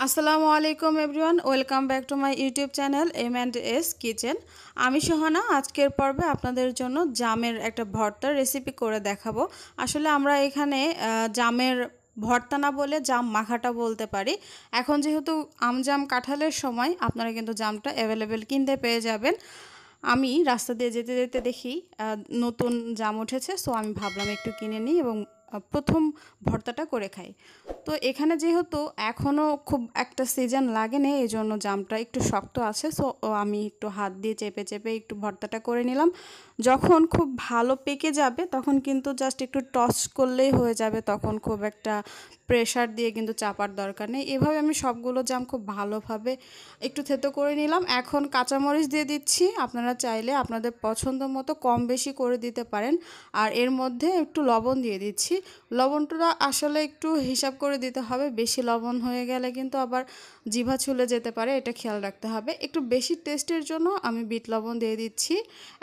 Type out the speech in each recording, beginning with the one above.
আসসালামু আলাইকুম everyone, welcome back to my YouTube channel M&S kitchen. আমি সোহানা। আজকের পর্বে আপনাদের জন্য জামের একটা ভর্তার রেসিপি করে দেখাবো। আসলে আমরা এখানে জামের ভর্তা না বলে জাম মাখাটা বলতে পারি। এখন যেহেতু জাম কাঁঠালের সময়, আপনারা কিন্তু জামটা অ্যাভেলেবেল কিনতে পেয়ে যাবেন। আমি রাস্তা দিয়ে যেতে যেতে দেখি নতুন জাম উঠেছে, সো আমি ভাবলাম একটু কিনে নিই এবং প্রথম ভর্তাটা করে খাই। তো এখানে যেহেতু এখনও খুব একটা সিজন লাগেনি, এই জন্য জামটা একটু শক্ত আছে, সো আমি একটু হাত দিয়ে চেপে চেপে একটু ভর্তাটা করে নিলাম। যখন খুব ভালো পেকে যাবে তখন কিন্তু জাস্ট একটু টস করলেই হয়ে যাবে, তখন খুব একটা প্রেশার দিয়ে কিন্তু চাপার দরকার নেই। এভাবে আমি সবগুলো জাম খুব ভালোভাবে একটু থেতো করে নিলাম। এখন কাঁচামরিচ দিয়ে দিচ্ছি, আপনারা চাইলে আপনাদের পছন্দ মতো কম বেশি করে দিতে পারেন। আর এর মধ্যে একটু লবণ দিয়ে দিচ্ছি। লবণটা আসলে একটু হিসাব করে দিতে হবে, বেশি লবণ হয়ে গেলে কিন্তু আবার জিভা ছুলে যেতে পারে, এটা খেয়াল রাখতে হবে। একটু বেশি টেস্টের জন্য আমি বিট লবণ দিয়ে দিচ্ছি।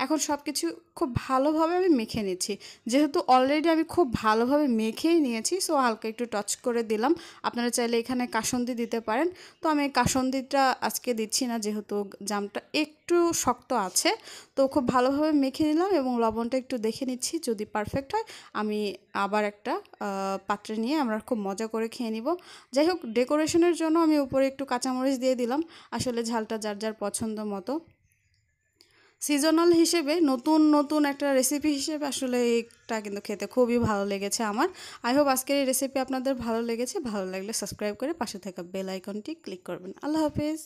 এখন সব কিছু খুব ভালোভাবে আমি মেখে নিচ্ছি। যেহেতু অলরেডি আমি খুব ভালোভাবে মেখেই নিয়েছি, সো হালকা একটু টাচ করে দিলাম। আপনারা চাইলে এখানে কাসুন্দি দিতে পারেন, তো আমি কাসুন্দিটা আজকে দিচ্ছি না, যেহেতু জামটা একটু শক্ত আছে। তো খুব ভালোভাবে মেখে নিলাম এবং লবণটা একটু দেখে নিচ্ছি, যদি পারফেক্ট হয় আমি আবার একটা পাত্রে নিয়ে আমরা খুব মজা করে খেয়ে নিব। যাই হোক, ডেকোরেশনের জন্য আমি উপরে একটু কাঁচামরিচ দিয়ে দিলাম। আসলে ঝালটা যার যার পছন্দ মতো। সিজনাল হিসেবে নতুন নতুন একটা রেসিপি হিসেবে আসলে এটা কিন্তু খেতে খুবই ভালো লেগেছে আমার। আই হোপ আজকের এই রেসিপি আপনাদের ভালো লেগেছে। ভালো লাগলে সাবস্ক্রাইব করে পাশে থাকা বেল আইকনটি ক্লিক করবেন। আল্লাহ হাফেজ।